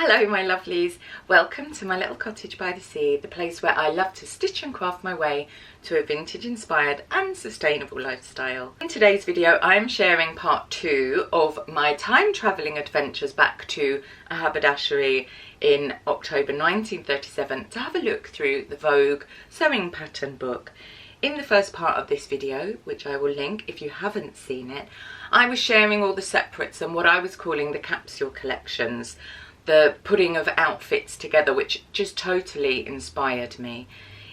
Hello my lovelies, welcome to my little cottage by the sea, the place where I love to stitch and craft my way to a vintage inspired and sustainable lifestyle. In today's video I'm sharing part 2 of my time travelling adventures back to a haberdashery in October 1937 to have a look through the Vogue sewing pattern book. In the first part of this video, which I will link if you haven't seen it, I was sharing all the separates and what I was calling the capsule collections, the putting of outfits together, which just totally inspired me.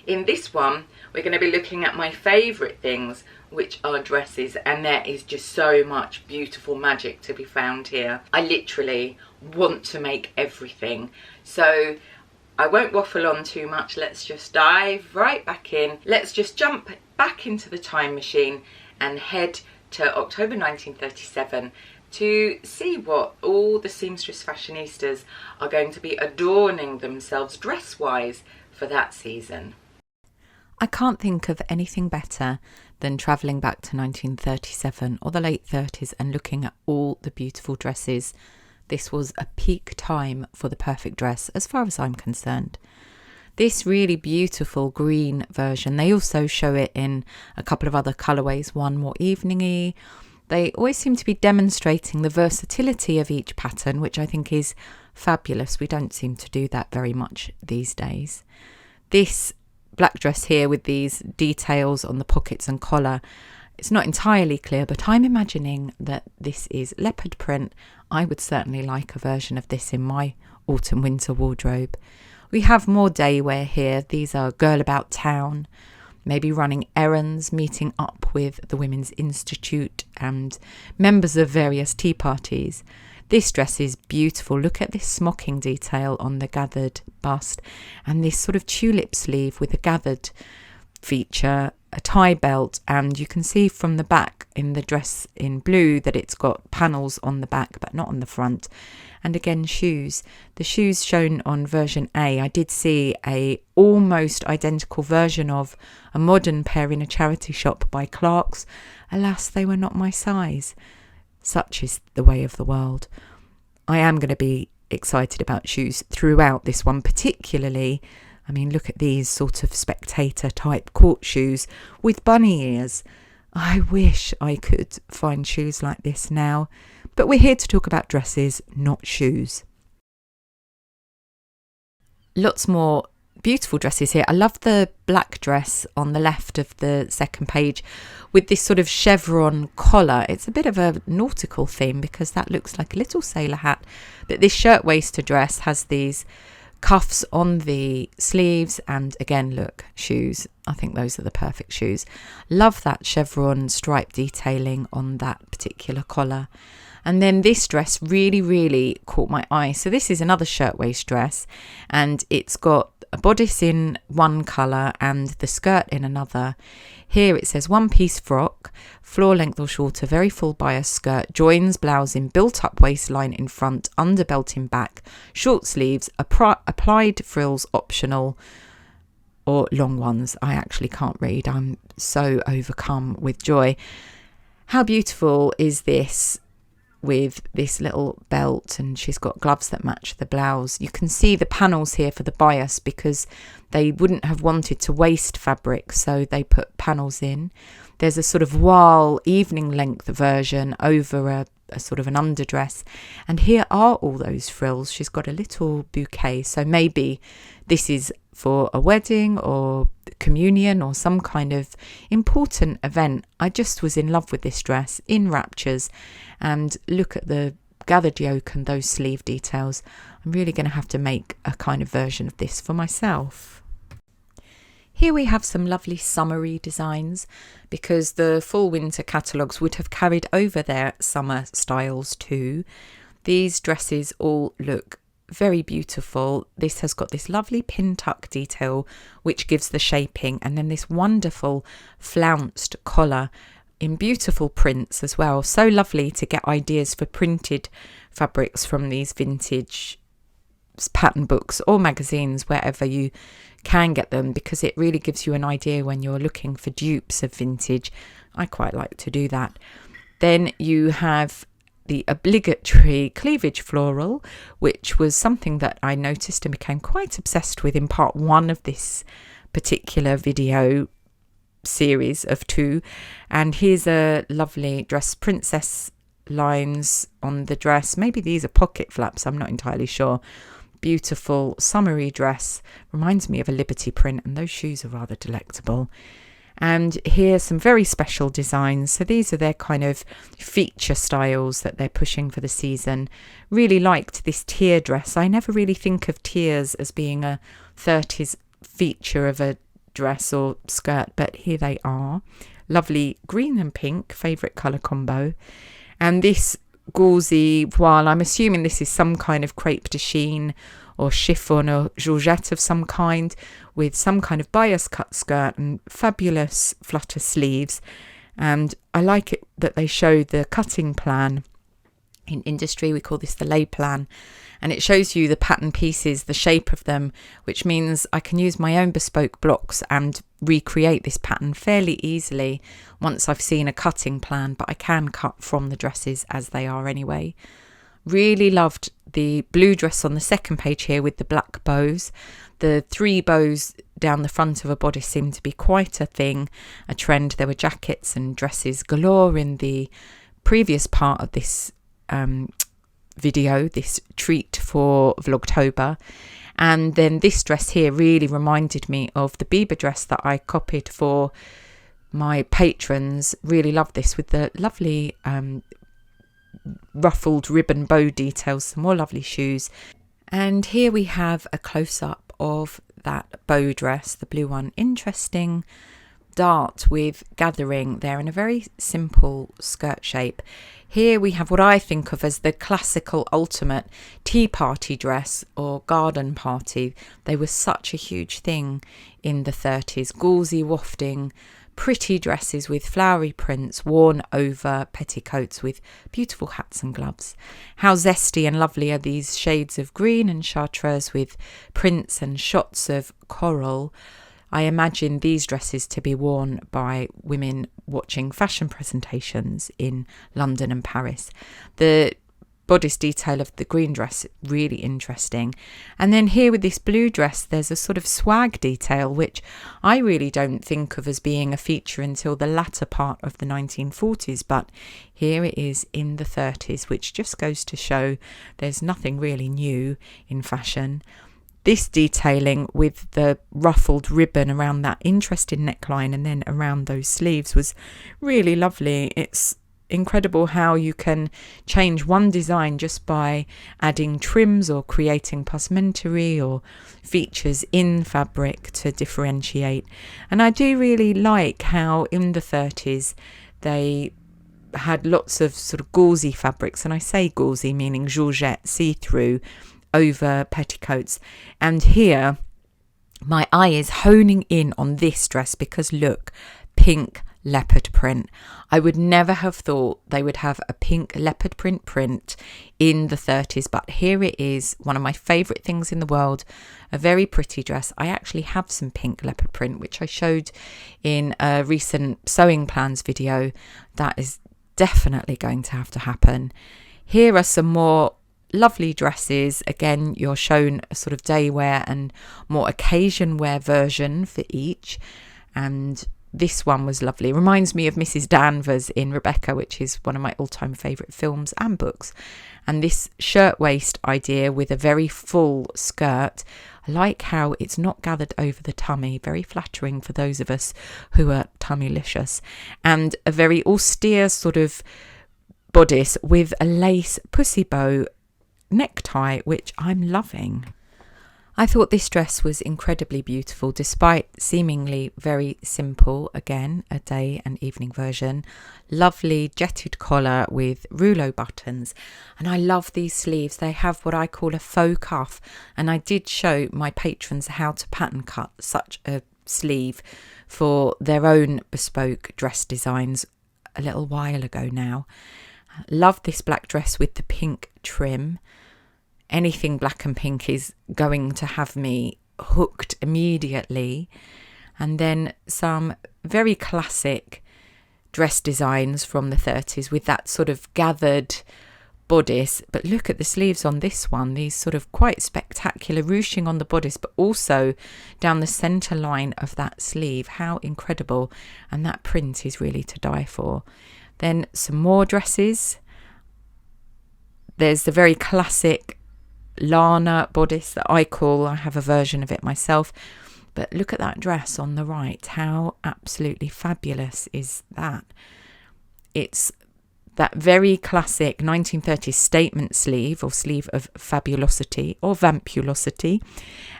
In this one, we're going to be looking at my favourite things, which are dresses, and there is just so much beautiful magic to be found here. I literally want to make everything. So I won't waffle on too much, let's just dive right back in. Let's just jump back into the time machine and head to October 1937 to see what all the seamstress fashionistas are going to be adorning themselves dress-wise for that season. I can't think of anything better than travelling back to 1937 or the late 30s and looking at all the beautiful dresses. This was a peak time for the perfect dress as far as I'm concerned. This really beautiful green version, they also show it in a couple of other colourways, one more evening-y. They always seem to be demonstrating the versatility of each pattern, which I think is fabulous. We don't seem to do that very much these days. This black dress here with these details on the pockets and collar, it's not entirely clear, but I'm imagining that this is leopard print. I would certainly like a version of this in my autumn-winter wardrobe. We have more day wear here. These are girl about town, maybe running errands, meeting up with the Women's Institute and members of various tea parties. This dress is beautiful. Look at this smocking detail on the gathered bust and this sort of tulip sleeve with a gathered feature, a tie belt, and you can see from the back in the dress in blue that it's got panels on the back but not on the front. And again, shoes. The shoes shown on version A, I did see a almost identical version of a modern pair in a charity shop by Clark's. Alas, they were not my size. Such is the way of the world. I am going to be excited about shoes throughout this one, particularly, I mean, look at these sort of spectator type court shoes with bunny ears. I wish I could find shoes like this now. But we're here to talk about dresses, not shoes. Lots more beautiful dresses here. I love the black dress on the left of the second page with this sort of chevron collar. It's a bit of a nautical theme because that looks like a little sailor hat. But this shirtwaisted dress has these cuffs on the sleeves, and again, look, shoes. I think those are the perfect shoes. Love that chevron stripe detailing on that particular collar. And then this dress really caught my eye. So this is another shirtwaist dress, and it's got a bodice in one colour and the skirt in another. Here it says one-piece frock, floor length or shorter, very full bias skirt, joins blouse in built-up waistline in front, underbelt in back, short sleeves, applied frills optional, or long ones. I actually can't read. I'm so overcome with joy. How beautiful is this? With this little belt, and she's got gloves that match the blouse. You can see the panels here for the bias because they wouldn't have wanted to waste fabric, so they put panels in. There's a sort of voile evening length version over a sort of an underdress, and here are all those frills. She's got a little bouquet, so maybe this is for a wedding or communion or some kind of important event. I just was in love with this dress, in raptures, and look at the gathered yoke and those sleeve details. I'm really going to have to make a kind of version of this for myself. Here we have some lovely summery designs because the fall winter catalogues would have carried over their summer styles too. These dresses all look very beautiful. This has got this lovely pin tuck detail which gives the shaping, and then this wonderful flounced collar in beautiful prints as well. So lovely to get ideas for printed fabrics from these vintage pattern books or magazines, wherever you can get them, because it really gives you an idea when you're looking for dupes of vintage. I quite like to do that. Then you have the obligatory cleavage floral, which was something that I noticed and became quite obsessed with in part 1 of this particular video series of 2. And here's a lovely dress, princess lines on the dress. Maybe these are pocket flaps, I'm not entirely sure. Beautiful summery dress, reminds me of a Liberty print, and those shoes are rather delectable. And here's some very special designs. So these are their kind of feature styles that they're pushing for the season. Really liked this tier dress. I never really think of tiers as being a 30s feature of a dress or skirt, but here they are. Lovely green and pink, favourite colour combo. And this gauzy voile, I'm assuming this is some kind of crepe de chine or chiffon or georgette of some kind, with some kind of bias cut skirt and fabulous flutter sleeves. And I like it that they show the cutting plan. In industry we call this the lay plan, and it shows you the pattern pieces, the shape of them, which means I can use my own bespoke blocks and recreate this pattern fairly easily once I've seen a cutting plan, but I can cut from the dresses as they are anyway. Really loved the blue dress on the second page here with the black bows. The 3 bows down the front of a bodice seemed to be quite a thing, a trend. There were jackets and dresses galore in the previous part of this video, this treat for Vlogtober. And then this dress here really reminded me of the Bieber dress that I copied for my patrons. Really loved this with the lovely ruffled ribbon bow details, some more lovely shoes. And here we have a close-up of that bow dress, the blue one. Interesting dart with gathering there in a very simple skirt shape. Here we have what I think of as the classical ultimate tea party dress or garden party. They were such a huge thing in the 30s. Gauzy, wafting, pretty dresses with flowery prints worn over petticoats with beautiful hats and gloves. How zesty and lovely are these shades of green and chartreuse with prints and shots of coral. I imagine these dresses to be worn by women watching fashion presentations in London and Paris. The bodice detail of the green dress, really interesting. And then here with this blue dress, there's a sort of swag detail, which I really don't think of as being a feature until the latter part of the 1940s, but here it is in the 30s, which just goes to show there's nothing really new in fashion. This detailing with the ruffled ribbon around that interesting neckline and then around those sleeves was really lovely. It's incredible how you can change one design just by adding trims or creating passementerie or features in fabric to differentiate. And I do really like how in the 30s they had lots of sort of gauzy fabrics, and I say gauzy meaning georgette, see-through, over petticoats. And here my eye is honing in on this dress because look, pink leopard print. I would never have thought they would have a pink leopard print in the 30s, but here it is, one of my favourite things in the world, a very pretty dress. I actually have some pink leopard print which I showed in a recent sewing plans video. That is definitely going to have to happen. Here are some more lovely dresses. Again, you're shown a sort of day wear and more occasion wear version for each, and this one was lovely. Reminds me of Mrs. Danvers in Rebecca, which is one of my all-time favourite films and books. And this shirtwaist idea with a very full skirt, I like how it's not gathered over the tummy, very flattering for those of us who are tummylicious, and a very austere sort of bodice with a lace pussy bow necktie, which I'm loving. I thought this dress was incredibly beautiful despite seemingly very simple. Again, a day and evening version. Lovely jetted collar with rouleau buttons, and I love these sleeves. They have what I call a faux cuff, and I did show my patrons how to pattern cut such a sleeve for their own bespoke dress designs a little while ago now. Love this black dress with the pink trim. Anything black and pink is going to have me hooked immediately. And then some very classic dress designs from the 30s with that sort of gathered bodice, but look at the sleeves on this one, these sort of quite spectacular ruching on the bodice, but also down the center line of that sleeve. How incredible. And that print is really to die for. Then some more dresses. There's the very classic Lana bodice that I have a version of it myself, but look at that dress on the right. How absolutely fabulous is that? It's that very classic 1930s statement sleeve, or sleeve of fabulosity or vampulosity,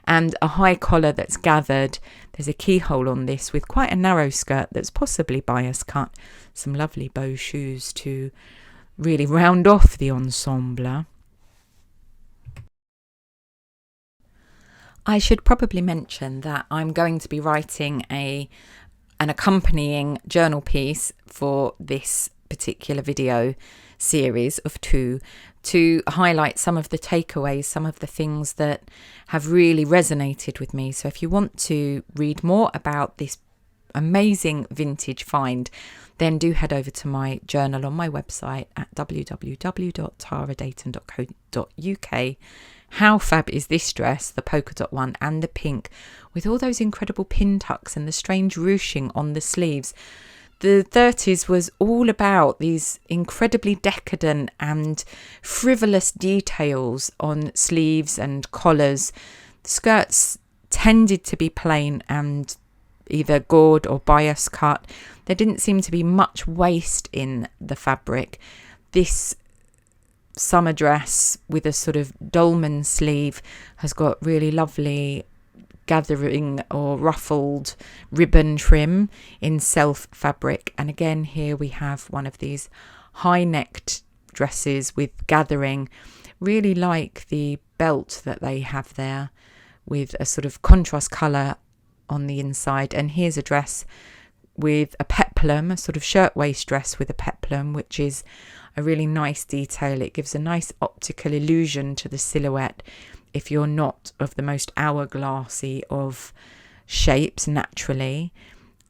and a high collar that's gathered. There's a keyhole on this with quite a narrow skirt that's possibly bias cut. Some lovely bow shoes to really round off the ensemble. I should probably mention that I'm going to be writing an accompanying journal piece for this particular video series of 2 to highlight some of the takeaways, some of the things that have really resonated with me. So if you want to read more about this amazing vintage find, then do head over to my journal on my website at www.taradeighton.co.uk. How fab is this dress, the polka dot one and the pink, with all those incredible pin tucks and the strange ruching on the sleeves. The 30s was all about these incredibly decadent and frivolous details on sleeves and collars. Skirts tended to be plain and either gored or bias cut. There didn't seem to be much waste in the fabric. This summer dress with a sort of dolman sleeve has got really lovely gathering or ruffled ribbon trim in self fabric. And again, here we have one of these high-necked dresses with gathering. Really like the belt that they have there with a sort of contrast colour on the inside. And here's a dress with a peplum, a sort of shirtwaist dress with a peplum, which is a really nice detail. It gives a nice optical illusion to the silhouette if you're not of the most hourglassy of shapes naturally.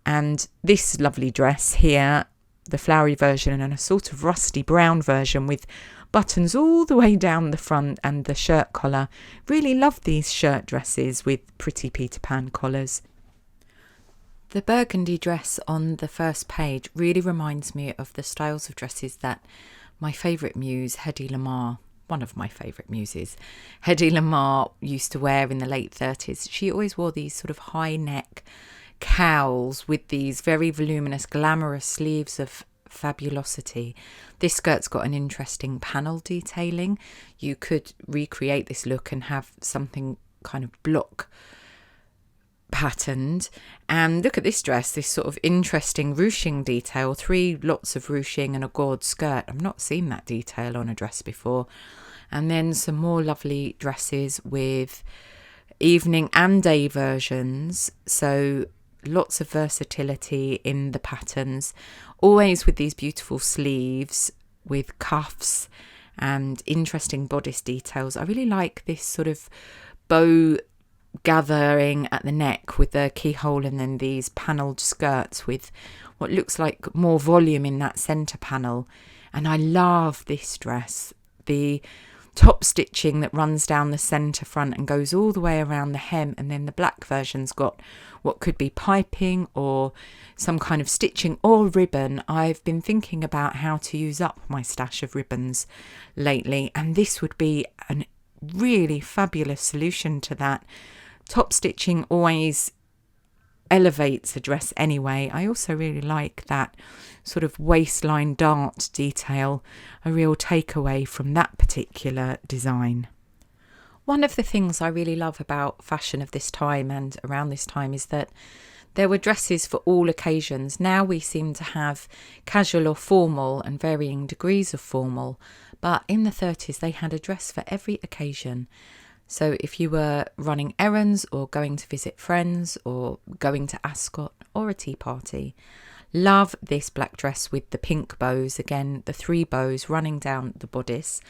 And this lovely dress here, the flowery version and a sort of rusty brown version with buttons all the way down the front and the shirt collar. Really love these shirt dresses with pretty Peter Pan collars. The burgundy dress on the first page really reminds me of the styles of dresses that my favourite muse, Hedy Lamarr, one of my favourite muses, Hedy Lamarr used to wear in the late 30s. She always wore these sort of high neck cowls with these very voluminous, glamorous sleeves of fabulosity. This skirt's got an interesting panel detailing. You could recreate this look and have something kind of block patterned. And look at this dress, this sort of interesting ruching detail, 3 lots of ruching and a gored skirt. I've not seen that detail on a dress before. And then some more lovely dresses with evening and day versions, so lots of versatility in the patterns, always with these beautiful sleeves with cuffs and interesting bodice details. I really like this sort of bow gathering at the neck with the keyhole, and then these panelled skirts with what looks like more volume in that centre panel. And I love this dress, the top stitching that runs down the centre front and goes all the way around the hem, and then the black version's got what could be piping or some kind of stitching or ribbon. I've been thinking about how to use up my stash of ribbons lately, and this would be a really fabulous solution to that. Top stitching always elevates a dress anyway. I also really like that sort of waistline dart detail, a real takeaway from that particular design. One of the things I really love about fashion of this time and around this time is that there were dresses for all occasions. Now we seem to have casual or formal and varying degrees of formal, but in the 30s they had a dress for every occasion. So if you were running errands or going to visit friends or going to Ascot or a tea party, love this black dress with the pink bows, again the 3 bows running down the bodice.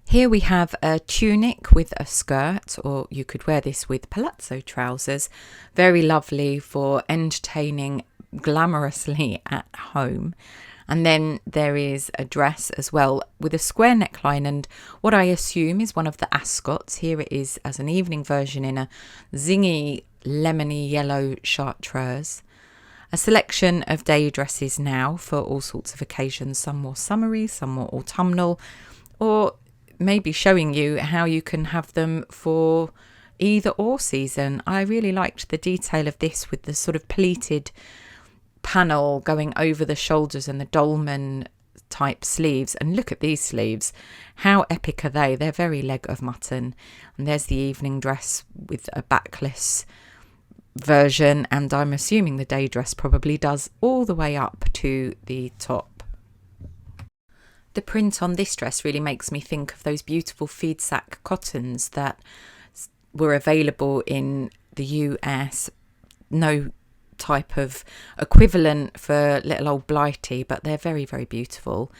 Here we have a tunic with a skirt, or you could wear this with palazzo trousers. Very lovely for entertaining glamorously at home. And then there is a dress as well with a square neckline and what I assume is one of the ascots. Here it is as an evening version in a zingy lemony yellow chartreuse. A selection of day dresses now for all sorts of occasions, some more summery, some more autumnal, or maybe showing you how you can have them for either or season. I really liked the detail of this with the sort of pleated panel going over the shoulders and the dolman type sleeves. And look at these sleeves, how epic are they? They're very leg of mutton. And there's the evening dress with a backless version, and I'm assuming the day dress probably does all the way up to the top. The print on this dress really makes me think of those beautiful feed sack cottons that were available in the US. No type of equivalent for little old Blighty, but they're very, very beautiful.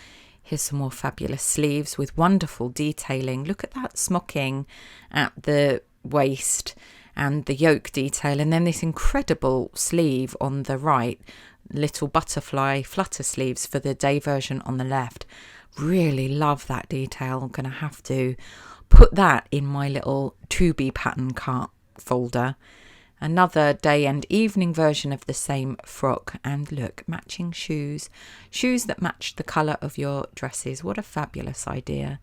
Here's some more fabulous sleeves with wonderful detailing. Look at that smocking at the waist and the yoke detail, and then this incredible sleeve on the right, little butterfly flutter sleeves for the day version on the left. Really love that detail. I'm going to have to put that in my little to be pattern cart folder. Another day and evening version of the same frock, and look, matching shoes that match the colour of your dresses. What a fabulous idea.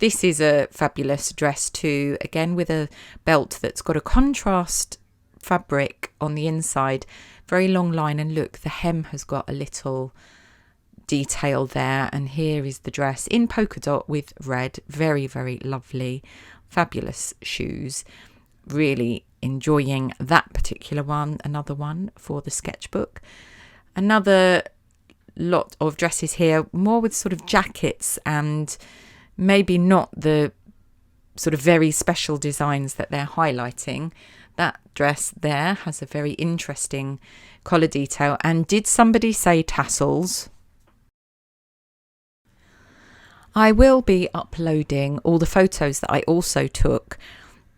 This is a fabulous dress too, again with a belt that's got a contrast fabric on the inside, very long line, and look, the hem has got a little detail there, and here is the dress in polka dot with red. Very, very lovely, fabulous shoes. Really enjoying that particular one. Another one for the sketchbook. Another lot of dresses here, more with sort of jackets and maybe not the sort of very special designs that they're highlighting. That dress there has a very interesting collar detail. And did somebody say tassels? I will be uploading all the photos that I also took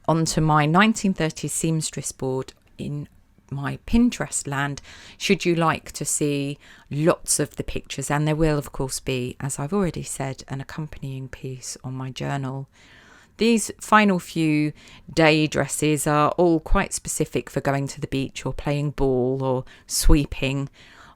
onto my 1930s seamstress board in my Pinterest land, should you like to see lots of the pictures. And there will of course be, as I've already said, an accompanying piece on my journal. These final few day dresses are all quite specific for going to the beach or playing ball or sweeping,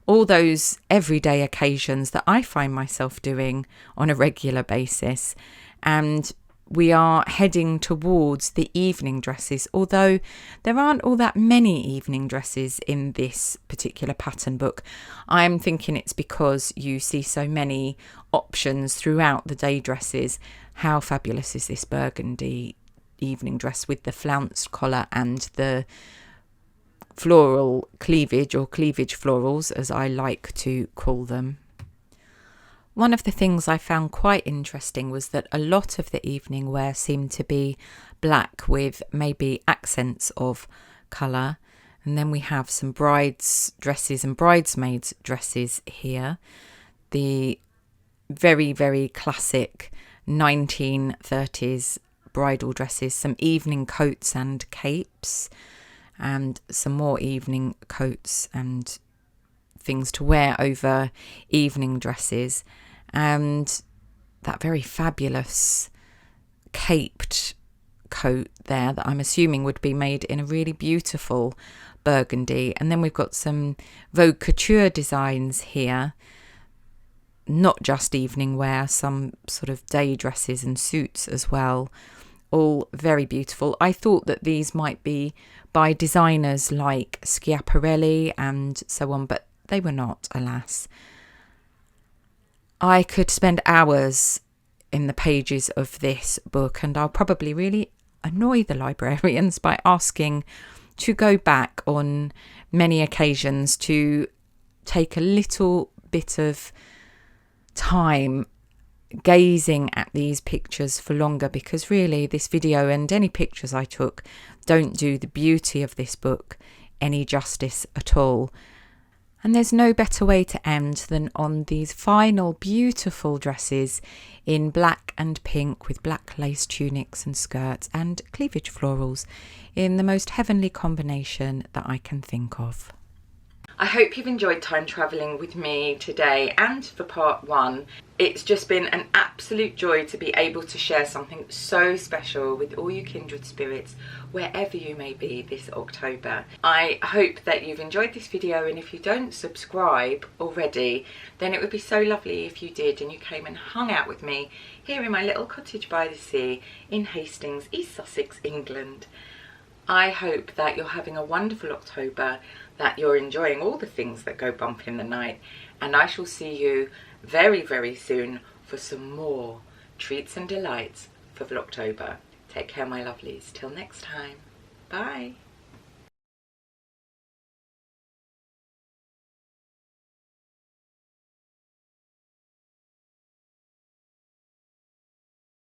all those everyday occasions that I find myself doing on a regular basis. And we are heading towards the evening dresses, although there aren't all that many evening dresses in this particular pattern book. I'm thinking it's because you see so many options throughout the day dresses. How fabulous is this burgundy evening dress with the flounced collar and the floral cleavage, or cleavage florals as I like to call them. One of the things I found quite interesting was that a lot of the evening wear seemed to be black with maybe accents of colour. And then we have some brides dresses and bridesmaids dresses here. The very, very classic 1930s bridal dresses, some evening coats and capes, and some more evening coats and things to wear over evening dresses. And that very fabulous caped coat there that I'm assuming would be made in a really beautiful burgundy. And then we've got some Vogue couture designs here, not just evening wear, some sort of day dresses and suits as well, all very beautiful. I thought that these might be by designers like Schiaparelli and so on, but they were not, alas. I could spend hours in the pages of this book, and I'll probably really annoy the librarians by asking to go back on many occasions to take a little bit of time gazing at these pictures for longer, because really this video and any pictures I took don't do the beauty of this book any justice at all. And there's no better way to end than on these final beautiful dresses in black and pink with black lace tunics and skirts and cleavage florals in the most heavenly combination that I can think of. I hope you've enjoyed time travelling with me today and for part 1. It's just been an absolute joy to be able to share something so special with all you kindred spirits wherever you may be this October. I hope that you've enjoyed this video, and if you don't subscribe already, then it would be so lovely if you did and you came and hung out with me here in my little cottage by the sea in Hastings, East Sussex, England. I hope that you're having a wonderful October, that you're enjoying all the things that go bump in the night, and I shall see you very, very soon for some more treats and delights for Vlogtober. Take care, my lovelies. Till next time. Bye.